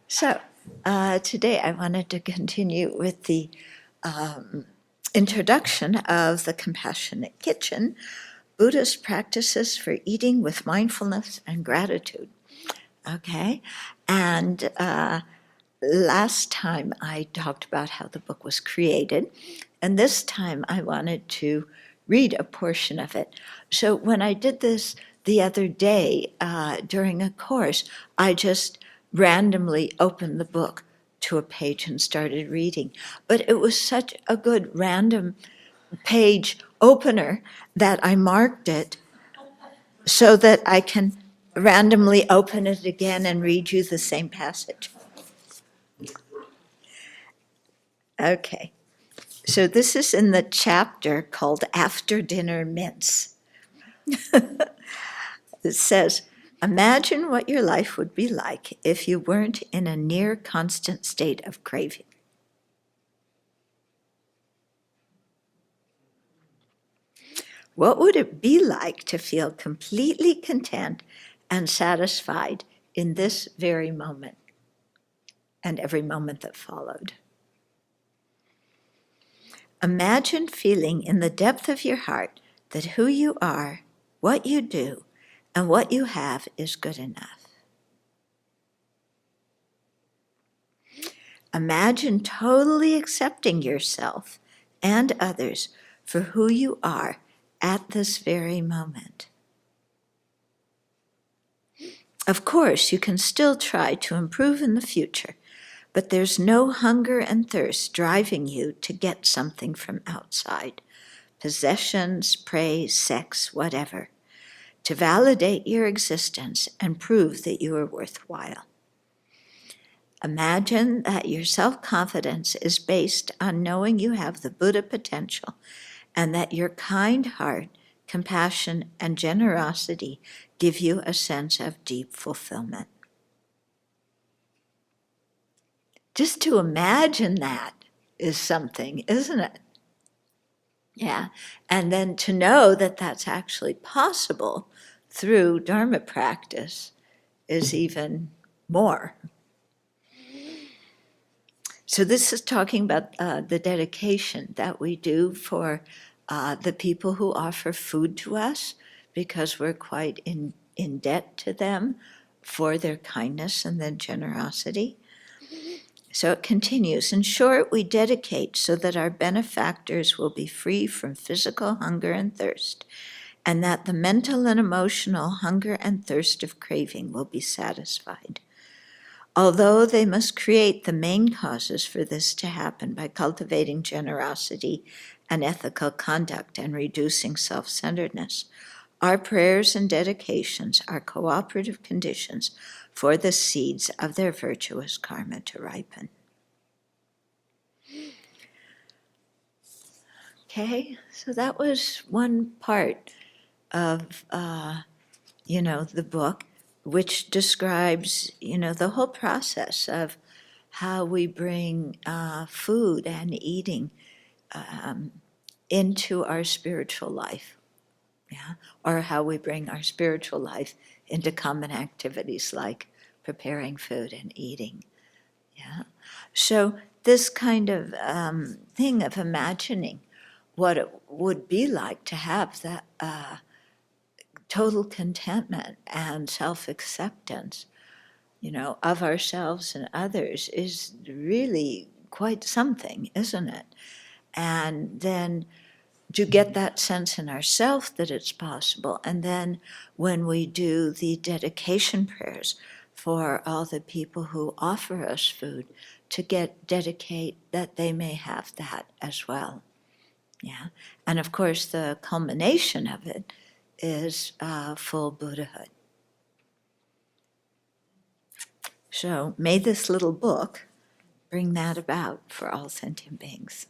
So today I wanted to continue with the introduction of the Compassionate Kitchen, Buddhist practices for eating with mindfulness and gratitude. Okay, and last time I talked about how the book was created, and this time I wanted to read a portion of it. So when I did this the other day during a course, I just randomly opened the book to a page and started reading. But it was such a good random page opener that I marked it so that I can randomly open it again and read you the same passage. Okay, so this is in the chapter called After Dinner Mince. It says, imagine what your life would be like if you weren't in a near constant state of craving. What would it be like to feel completely content and satisfied in this very moment and every moment that followed? Imagine feeling in the depth of your heart that who you are, what you do, and what you have is good enough. Imagine totally accepting yourself and others for who you are at this very moment. Of course, you can still try to improve in the future, but there's no hunger and thirst driving you to get something from outside, possessions, praise, sex, whatever, to validate your existence and prove that you are worthwhile. Imagine that your self-confidence is based on knowing you have the Buddha potential and that your kind heart, compassion, and generosity give you a sense of deep fulfillment. Just to imagine that is something, isn't it? Yeah, and then to know that that's actually possible through Dharma practice is even more. So this is talking about the dedication that we do for the people who offer food to us, because we're quite in debt to them for their kindness and their generosity. So it continues, in short, we dedicate so that our benefactors will be free from physical hunger and thirst, and that the mental and emotional hunger and thirst of craving will be satisfied. Although they must create the main causes for this to happen by cultivating generosity and ethical conduct and reducing self-centeredness, our prayers and dedications are cooperative conditions for the seeds of their virtuous karma to ripen. Okay, so that was one part of, the book, which describes, the whole process of how we bring food and eating into our spiritual life, yeah, or how we bring our spiritual life into common activities like preparing food and eating, yeah. So this kind of thing of imagining what it would be like to have that total contentment and self-acceptance, of ourselves and others is really quite something, isn't it? And then to get that sense in ourselves that it's possible. And then when we do the dedication prayers for all the people who offer us food, to dedicate that they may have that as well. Yeah. And of course, the culmination of it is full Buddhahood. So may this little book bring that about for all sentient beings.